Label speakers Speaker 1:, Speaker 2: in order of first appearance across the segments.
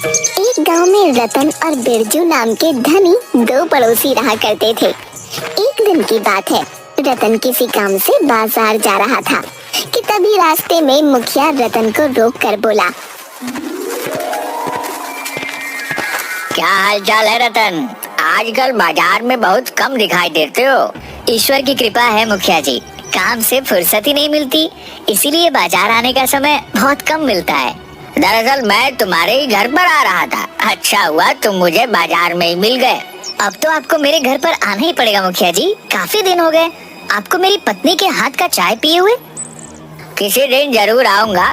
Speaker 1: एक गांव में रतन और बिरजू नाम के धनी दो पड़ोसी रहा करते थे। एक दिन की बात है, रतन किसी काम से बाजार जा रहा था कि तभी रास्ते में मुखिया रतन को रोक कर बोला,
Speaker 2: क्या हाल चाल है रतन? आजकल बाजार में बहुत कम दिखाई देते हो। ईश्वर की कृपा है मुखिया जी, काम से फुर्सत ही नहीं मिलती, इसीलिए बाजार आने का समय बहुत कम मिलता है। दरअसल मैं तुम्हारे ही घर पर आ रहा था, अच्छा हुआ तुम मुझे बाजार में ही मिल गए। अब तो आपको मेरे घर पर आना ही पड़ेगा मुखिया जी, काफी दिन हो गए आपको मेरी पत्नी के हाथ का चाय पिए हुए। किसी दिन जरूर आऊंगा,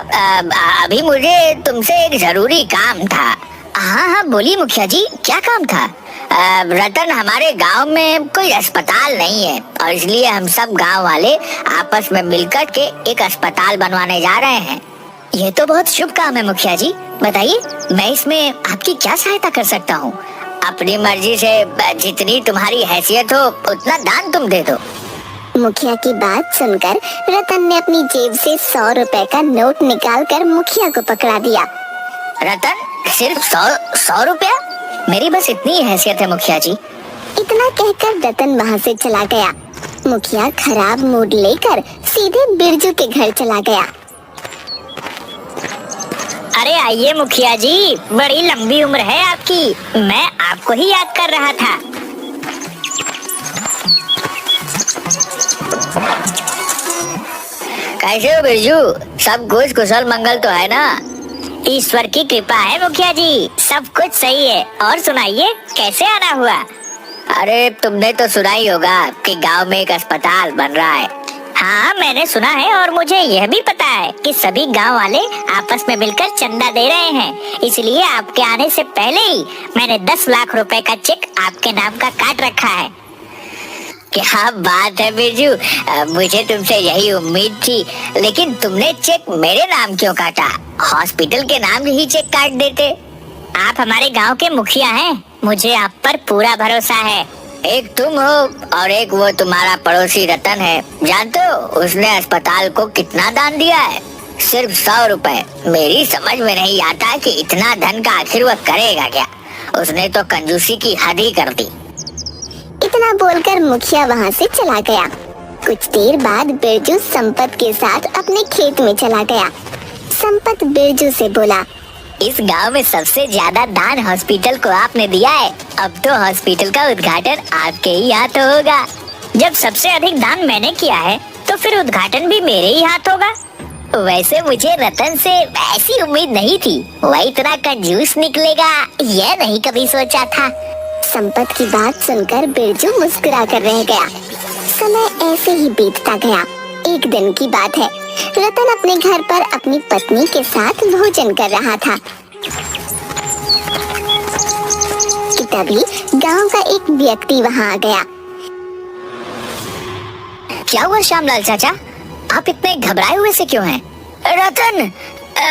Speaker 2: अभी मुझे तुमसे एक जरूरी काम था। हाँ हाँ बोलिए मुखिया जी, क्या काम था? रतन, हमारे गांव में कोई अस्पताल नहीं है और इसलिए हम सब गांव वाले आपस में मिलकर के एक अस्पताल बनवाने जा रहे हैं। ये तो बहुत शुभ काम है मुखिया जी, बताइए मैं इसमें आपकी क्या सहायता कर सकता हूँ? अपनी मर्जी से जितनी तुम्हारी हैसियत हो उतना दान तुम दे दो।
Speaker 1: मुखिया की बात सुनकर रतन ने अपनी जेब से 100 रुपए का नोट निकालकर मुखिया को पकड़ा दिया।
Speaker 2: रतन, सिर्फ 100 रुपया? मेरी बस इतनी हैसियत है मुखिया जी।
Speaker 1: इतना कहकर रतन वहाँ से चला गया। मुखिया खराब मूड लेकर सीधे बिरजू के घर चला गया।
Speaker 2: अरे आइए मुखिया जी, बड़ी लंबी उम्र है आपकी, मैं आपको ही याद कर रहा था। कैसे हो बिरजू? सब कुछ कुशल मंगल तो है ना? ईश्वर की कृपा है मुखिया जी, सब कुछ सही है। और सुनाइए, कैसे आना हुआ? अरे तुमने तो सुना ही होगा कि गांव में एक अस्पताल बन रहा है। हाँ मैंने सुना है और मुझे यह भी पता है कि सभी गांव वाले आपस में मिलकर चंदा दे रहे हैं, इसलिए आपके आने से पहले ही मैंने 10 लाख रुपए का चेक आपके नाम का काट रखा है। क्या बात है बिरजू, मुझे तुमसे यही उम्मीद थी, लेकिन तुमने चेक मेरे नाम क्यों काटा? हॉस्पिटल के नाम ही चेक काट देते। आप हमारे गांव के मुखिया हैं, मुझे आप पर पूरा भरोसा है। एक तुम हो और एक वो तुम्हारा पड़ोसी रतन है, जानते हो उसने अस्पताल को कितना दान दिया है? सिर्फ 100 रुपए। मेरी समझ में नहीं आता कि इतना धन का आखिर वह करेगा क्या। उसने तो कंजूसी की हद ही कर दी।
Speaker 1: इतना बोलकर मुखिया वहाँ से चला गया। कुछ देर बाद बिरजू संपत के साथ अपने खेत में चला गया। संपत बिरजू से बोला,
Speaker 2: इस गांव में सबसे ज्यादा दान हॉस्पिटल को आपने दिया है, अब तो हॉस्पिटल का उद्घाटन आपके ही हाथ होगा। जब सबसे अधिक दान मैंने किया है तो फिर उद्घाटन भी मेरे ही हाथ होगा। वैसे मुझे रतन से ऐसी उम्मीद नहीं थी, वह इतना कंजूस निकलेगा यह नहीं कभी सोचा था।
Speaker 1: संपत की बात सुनकर बिरजू मुस्कुरा कर रह गया। समय ऐसे ही बीतता गया। एक दिन की बात है, रतन अपने घर पर अपनी पत्नी के साथ भोजन कर रहा था कि तभी गांव का एक व्यक्ति वहां आ गया।
Speaker 2: क्या हुआ श्यामलाल चाचा, आप इतने घबराए हुए से क्यों हैं? रतन,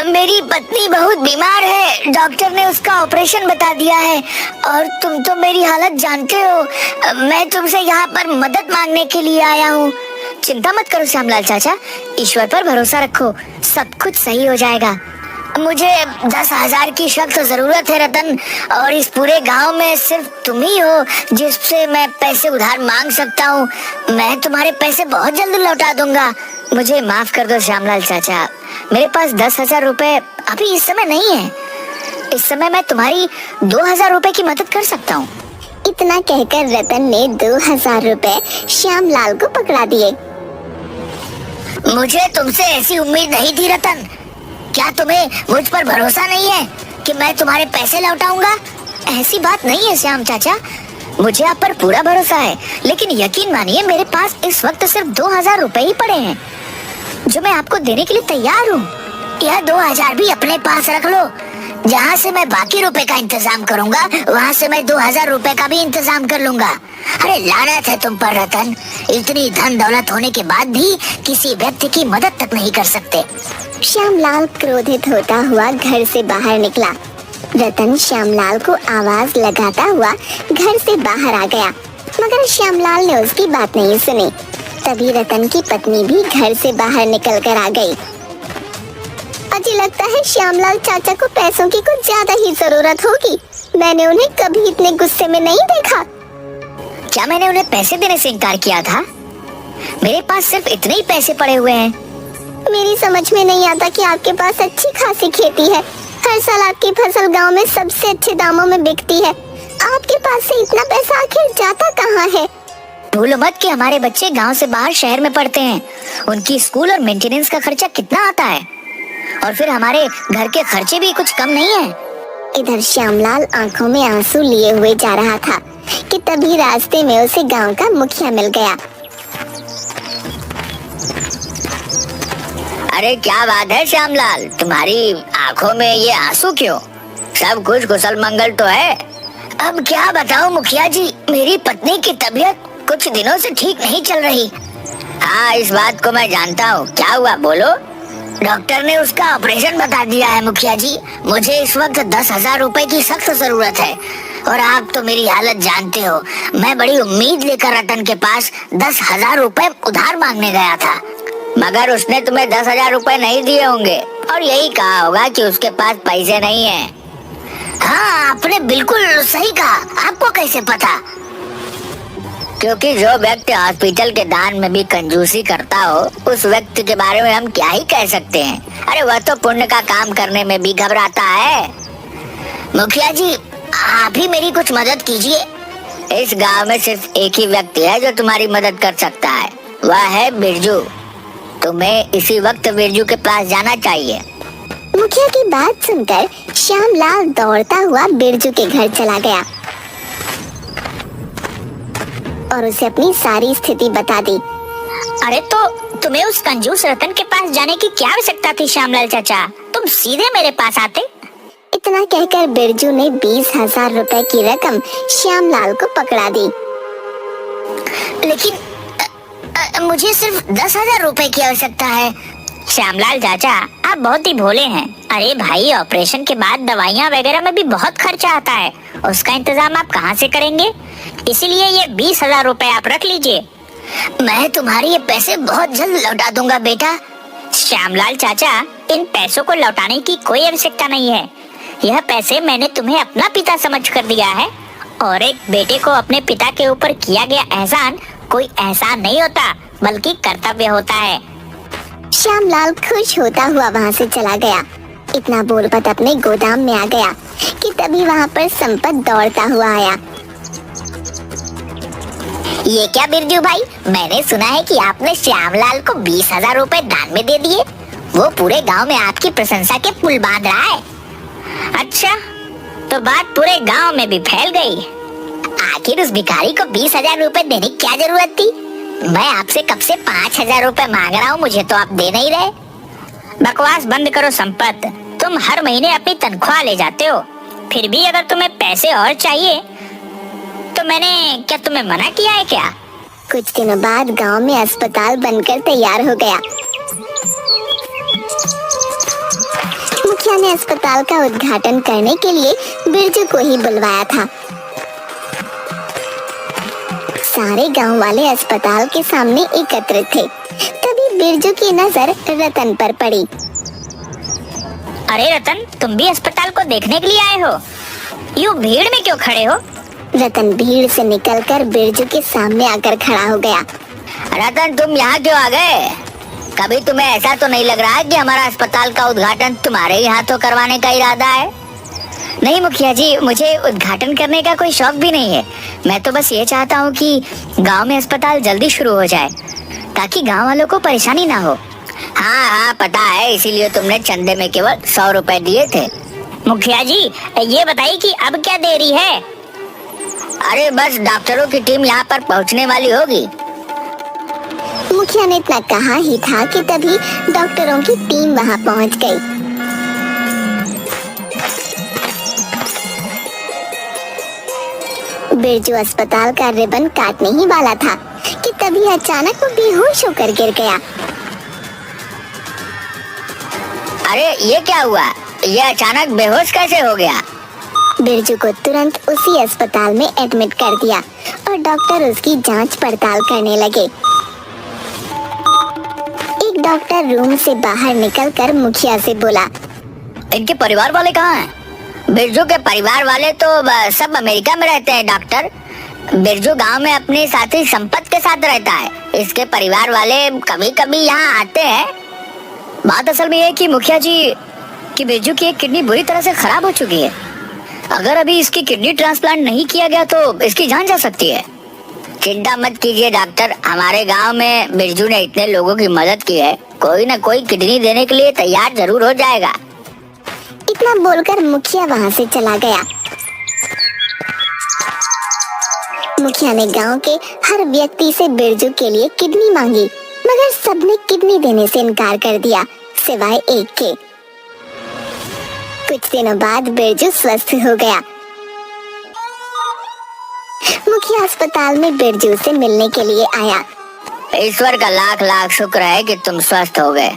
Speaker 2: मेरी पत्नी बहुत बीमार है, डॉक्टर ने उसका ऑपरेशन बता दिया है और तुम तो मेरी हालत जानते हो, मैं तुमसे यहाँ पर मदद मांगने के लिए आया हूँ। चिंता मत करो श्यामलाल चाचा, ईश्वर पर भरोसा रखो, सब कुछ सही हो जाएगा। मुझे 10,000 की सख्त जरूरत है रतन, और इस पूरे गांव में सिर्फ तुम ही हो जिससे मैं पैसे उधार मांग सकता हूँ। मैं तुम्हारे पैसे बहुत जल्द लौटा दूंगा, मुझे माफ कर दो श्यामलाल चाचा। मेरे पास 10,000 रुपए अभी इस समय नहीं है, इस समय मैं तुम्हारी 2,000 रुपए की मदद कर सकता हूँ।
Speaker 1: इतना कहकर रतन ने 2,000 रुपए श्यामलाल को पकड़ा दिए।
Speaker 2: मुझे तुमसे ऐसी उम्मीद नहीं थी रतन, क्या तुम्हें मुझ पर भरोसा नहीं है कि मैं तुम्हारे पैसे लौटाऊंगा? ऐसी बात नहीं है श्याम चाचा, मुझे आप पर पूरा भरोसा है, लेकिन यकीन मानिए मेरे पास इस वक्त सिर्फ 2,000 रुपए ही पड़े हैं जो मैं आपको देने के लिए तैयार हूँ। यह 2,000 भी अपने पास रख लो, जहाँ से मैं बाकी रुपए का इंतजाम करूँगा वहाँ से मैं 2,000 रुपए का भी इंतजाम कर लूँगा। अरे लानत है तुम पर रतन, इतनी धन दौलत होने के बाद भी किसी व्यक्ति की मदद तक नहीं कर सकते।
Speaker 1: श्यामलाल क्रोधित होता हुआ घर से बाहर निकला। रतन श्यामलाल को आवाज लगाता हुआ घर से बाहर आ गया, मगर श्यामलाल ने उसकी बात नहीं सुनी। तभी रतन की पत्नी भी घर से बाहर निकल कर आ गई। मुझे लगता है श्यामलाल चाचा को पैसों की कुछ ज्यादा ही जरूरत होगी। मैंने उन्हें कभी इतने गुस्से में नहीं देखा।
Speaker 2: क्या मैंने उन्हें पैसे देने से इनकार किया था? मेरे पास सिर्फ इतने ही पैसे पड़े हुए हैं।
Speaker 1: मेरी समझ में नहीं आता कि आपके पास अच्छी खासी खेती है। हर साल आपकी फसल गांव में सबसे अच्छे दामों में बिकती है। आपके पास से इतना पैसा आखिर जाता कहाँ है?
Speaker 2: भूलो मत कि हमारे बच्चे गांव से बाहर शहर में पढ़ते हैं। उनकी स्कूल और मेंटेनेंस का खर्चा कितना आता है, और फिर हमारे घर के खर्चे भी कुछ कम नहीं है।
Speaker 1: इधर श्यामलाल आंखों में आंसू लिए हुए जा रहा था कि तभी रास्ते में उसे गांव का मुखिया मिल गया।
Speaker 2: अरे क्या बात है श्यामलाल, तुम्हारी आंखों में ये आंसू क्यों? सब कुछ कुशल मंगल तो है? अब क्या बताऊं मुखिया जी, मेरी पत्नी की तबीयत कुछ दिनों से ठीक नहीं चल रही। हाँ, इस बात को मैं जानता हूँ। क्या हुआ बोलो? डॉक्टर ने उसका ऑपरेशन बता दिया है मुखिया जी। मुझे इस वक्त 10,000 रुपए की सख्त जरूरत है, और आप तो मेरी हालत जानते हो। मैं बड़ी उम्मीद लेकर रतन के पास 10,000 रुपए उधार मांगने गया था, मगर उसने तुम्हें 10,000 रुपए नहीं दिए होंगे और यही कहा होगा कि उसके पास पैसे नहीं है। हाँ, आपने बिल्कुल सही कहा। आपको कैसे पता? क्योंकि जो व्यक्ति हॉस्पिटल के दान में भी कंजूसी करता हो, उस व्यक्ति के बारे में हम क्या ही कह सकते हैं। अरे वह तो पुण्य का काम करने में भी घबराता है। मुखिया जी, आप ही मेरी कुछ मदद कीजिए। इस गांव में सिर्फ एक ही व्यक्ति है जो तुम्हारी मदद कर सकता है, वह है बिरजू। तुम्हें इसी वक्त बिरजू के पास जाना चाहिए।
Speaker 1: मुखिया की बात सुनकर श्यामलाल दौड़ता हुआ बिरजू के घर चला गया और उसे अपनी सारी स्थिति बता दी।
Speaker 2: अरे तो तुम्हें उस कंजूस रतन के पास जाने की क्या आवश्यकता थी श्यामलाल चाचा? तुम सीधे मेरे पास आते।
Speaker 1: इतना कहकर बिरजू ने 20,000 रुपए की रकम श्यामलाल को पकड़ा दी।
Speaker 2: लेकिन मुझे सिर्फ 10,000 रुपए की आवश्यकता है। श्यामलाल चाचा, आप बहुत ही भोले हैं। अरे भाई, ऑपरेशन के बाद दवाइयाँ वगैरह में भी बहुत खर्चा आता है, उसका इंतजाम आप कहाँ से करेंगे? इसीलिए ये 20,000 रुपए आप रख लीजिए। मैं तुम्हारे ये पैसे बहुत जल्द लौटा दूंगा बेटा। श्यामलाल चाचा, इन पैसों को लौटाने की कोई आवश्यकता नहीं है। यह पैसे मैंने तुम्हें अपना पिता समझ कर दिया है, और एक बेटे को अपने पिता के ऊपर किया गया एहसान कोई एहसान नहीं होता, बल्कि कर्तव्य होता है।
Speaker 1: श्यामलाल खुश होता हुआ वहाँ से चला गया। इतना बोलकर अपने गोदाम में आ गया कि तभी वहाँ पर संपत दौड़ता हुआ आया।
Speaker 2: ये क्या बिरजू भाई, मैंने सुना है कि आपने श्यामलाल को 20,000 रुपए दान में दे दिए। वो पूरे गांव में आपकी प्रशंसा के पुल बांध रहा है। अच्छा, तो बात पूरे गांव में भी फैल गई। आखिर उस भिखारी को 20,000 रुपए देने की क्या जरूरत थी? मैं आपसे कब से 5,000 रुपए मांग रहा हूँ, मुझे तो आप दे नहीं रहे। बकवास बंद करो संपत, तुम हर महीने अपनी तनख्वाह ले जाते हो, फिर भी अगर तुम्हें पैसे और चाहिए तो मैंने क्या तुम्हें मना किया है क्या?
Speaker 1: कुछ दिनों बाद गांव में अस्पताल बनकर तैयार हो गया। मुखिया ने अस्पताल का उद्घाटन करने के लिए बिरजू को ही बुलवाया था। सारे गांव वाले अस्पताल के सामने एकत्रित थे। तभी बिरजू की नजर रतन पर पड़ी।
Speaker 2: अरे रतन, तुम भी अस्पताल को देखने के लिए आए हो? यूं भीड़ में क्यों खड़े हो?
Speaker 1: रतन भीड़ से निकलकर बिरजू के सामने आकर खड़ा हो गया।
Speaker 2: रतन, तुम यहाँ क्यों आ गए? कभी तुम्हें ऐसा तो नहीं लग रहा है कि हमारा अस्पताल का उद्घाटन तुम्हारे ही हाथों करवाने का इरादा है? नहीं मुखिया जी, मुझे उद्घाटन करने का कोई शौक भी नहीं है। मैं तो बस ये चाहता हूँ कि गांव में अस्पताल जल्दी शुरू हो जाए, ताकि गांव वालों को परेशानी ना हो। हाँ हाँ पता है, इसीलिए तुमने चंदे में केवल 100 रुपए दिए थे। मुखिया जी, ये बताइए कि अब क्या देरी है? अरे बस डॉक्टरों की टीम यहाँ पर पहुँचने वाली होगी।
Speaker 1: मुखिया ने इतना कहा ही था कि तभी डॉक्टरों की टीम वहाँ पहुँच गई। बिरजू अस्पताल का रिबन काटने ही वाला था कि तभी अचानक वो बेहोश होकर गिर गया।
Speaker 2: अरे ये क्या हुआ? ये अचानक बेहोश कैसे हो गया?
Speaker 1: बिरजू को तुरंत उसी अस्पताल में एडमिट कर दिया और डॉक्टर उसकी जांच पड़ताल करने लगे। एक डॉक्टर रूम से बाहर निकलकर मुखिया से बोला।
Speaker 2: इनके परिवार वाले कहाँ हैं? बिरजू के परिवार वाले तो सब अमेरिका में रहते हैं डॉक्टर। बिरजू गांव में अपने साथी संपत के साथ रहता है। इसके परिवार वाले कभी कभी यहाँ आते हैं। बात असल में ये है कि मुखिया जी कि बिरजू की एक किडनी बुरी तरह से खराब हो चुकी है। अगर अभी इसकी किडनी ट्रांसप्लांट नहीं किया गया तो इसकी जान जा सकती है। चिंता मत कीजिए डॉक्टर, हमारे गांव में बिरजू ने इतने लोगों की मदद की है, कोई न कोई किडनी देने के लिए तैयार जरूर हो जाएगा।
Speaker 1: इतना बोलकर मुखिया वहाँ से चला गया। मुखिया ने गांव के हर व्यक्ति से बिरजू के लिए किडनी मांगी, मगर सबने किडनी देने से इनकार कर दिया सिवाय एक के। कुछ दिनों बाद बिरजू स्वस्थ हो गया। मुखिया अस्पताल में बिरजू से मिलने के लिए आया।
Speaker 2: ईश्वर का लाख लाख शुक्र है कि तुम स्वस्थ हो गए।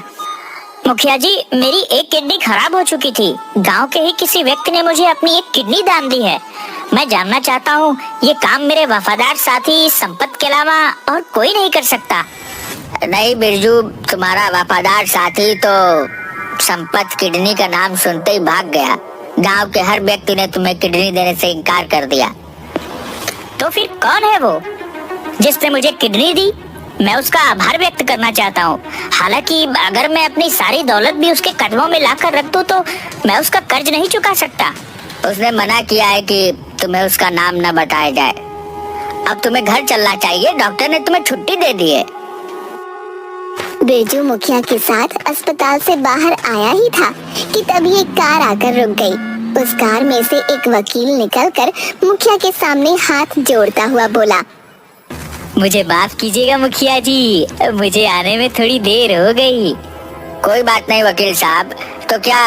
Speaker 2: मुखिया जी, मेरी एक किडनी खराब हो चुकी थी। गांव के ही किसी व्यक्ति ने मुझे अपनी एक किडनी दान दी है। मैं जानना चाहता हूँ ये काम मेरे वफादार साथी संपत के अलावा और कोई नहीं कर सकता। नहीं बिरजू, तुम्हारा वफादार साथी तो संपत किडनी का नाम सुनते ही भाग गया। गांव के हर व्यक्ति ने तुम्हें किडनी देने से इनकार कर दिया। तो फिर कौन है वो जिसने मुझे किडनी दी? मैं उसका आभार व्यक्त करना चाहता हूँ। हालांकि अगर मैं अपनी सारी दौलत भी उसके कदमों में लाकर रख दूँ तो मैं उसका कर्ज नहीं चुका सकता। उसने मना किया है कि तुम्हें उसका नाम न बताया जाए। अब तुम्हें घर चलना चाहिए, डॉक्टर ने तुम्हें छुट्टी दे दी है।
Speaker 1: बिरजू मुखिया के साथ अस्पताल से बाहर आया ही था कि तभी एक कार आकर रुक गई। उस कार में से एक वकील निकलकर मुखिया के सामने हाथ जोड़ता हुआ बोला।
Speaker 2: मुझे माफ कीजिएगा मुखिया जी, मुझे आने में थोड़ी देर हो गई। कोई बात नहीं वकील साहब, तो क्या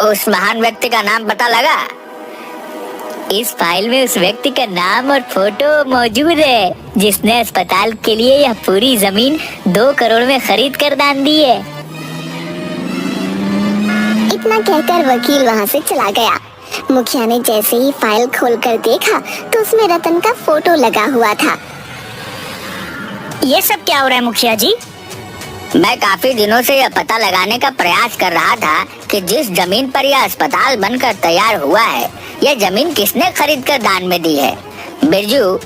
Speaker 2: उस महान व्यक्ति का नाम पता लगा? इस फाइल में उस व्यक्ति का नाम और फोटो मौजूद है जिसने अस्पताल के लिए यह पूरी जमीन 2 करोड़ में खरीद कर दान दी है।
Speaker 1: इतना कहकर वकील वहाँ से चला गया। मुखिया ने जैसे ही फाइल खोलकर देखा तो उसमें रतन का फोटो लगा हुआ था।
Speaker 2: ये सब क्या हो रहा है मुखिया जी? मैं काफी दिनों से यह पता लगाने का प्रयास कर रहा था कि जिस जमीन पर यह अस्पताल बनकर तैयार हुआ है, यह जमीन किसने खरीद कर दान में दी है। बिरजू,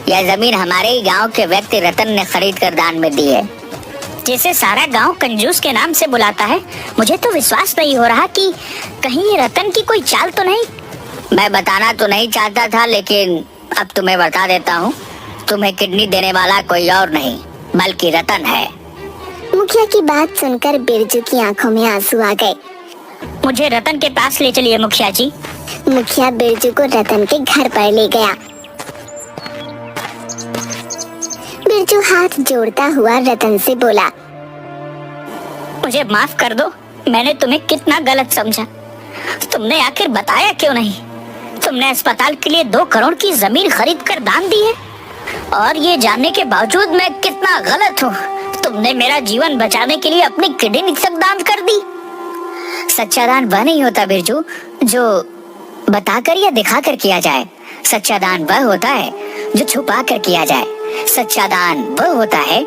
Speaker 2: यह जमीन हमारे ही गांव के व्यक्ति रतन ने खरीद कर दान में दी है। जैसे सारा गांव कंजूस के नाम से बुलाता है, मुझे तो विश्वास नहीं हो रहा कि कहीं ये रतन की कोई चाल तो नहीं। मैं बताना तो नहीं चाहता था, लेकिन अब तुम्हें बता देता हूँ। तुम्हें किडनी देने वाला कोई और नहीं बल्कि रतन है।
Speaker 1: मुखिया की बात सुनकर बिरजू की आंखों में आंसू आ गए।
Speaker 2: मुझे रतन के पास ले चलिए मुखिया जी।
Speaker 1: मुखिया बिरजू को रतन के घर पर ले गया। बिरजू हाथ जोड़ता हुआ रतन से बोला।
Speaker 2: मुझे माफ कर दो, मैंने तुम्हें कितना गलत समझा। तुमने आखिर बताया क्यों नहीं? तुमने अस्पताल के लिए 2 करोड़ की जमीन खरीद कर दान दी है, और ये जानने के बावजूद मैं कितना गलत हूँ। तुमने मेरा जीवन बचाने के लिए अपनी किडनी तक दान कर दी। सच्चा दान वह नहीं होता बिरजू जो बताकर या दिखाकर किया जाए। सच्चा दान वह होता है जो छुपा कर किया जाए। सच्चा दान वह होता है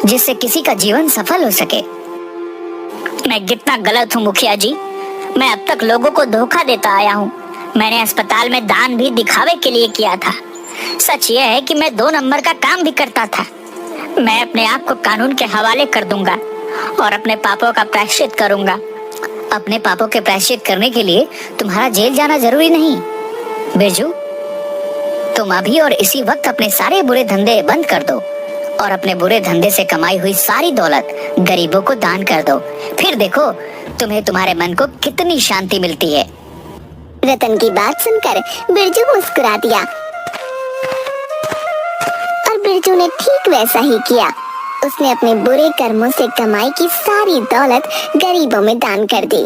Speaker 2: जिससे किसी का जीवन सफल हो सके। मैं कितना गलत हूँ मुखिया जी। मैं अब तक लोगों को धोखा देता आया हूँ। मैंने अस्पताल में दान भी दिखावे के लिए किया था। सच यह है कि मैं 2 नंबर का काम भी करता था। मैं अपने आप को कानून के हवाले कर दूंगा और अपने पापों का प्रायश्चित करूंगा। अपने पापों के प्रायश्चित करने के लिए तुम्हारा जेल जाना जरूरी नहीं। बिरजू, तुम अभी और इसी वक्त अपने सारे बुरे धंधे बंद कर दो और अपने बुरे धंधे से कमाई हुई सारी दौलत गरीबों को दान कर दो। फिर देखो तुम्हें तुम्हारे मन को कितनी शांति मिलती है।
Speaker 1: रतन की बात सुनकर बिरजू मुस्कुरा दिया और बिरजू ने ठीक वैसा ही किया। उसने अपने बुरे कर्मों से कमाई की सारी दौलत गरीबों में दान कर दी।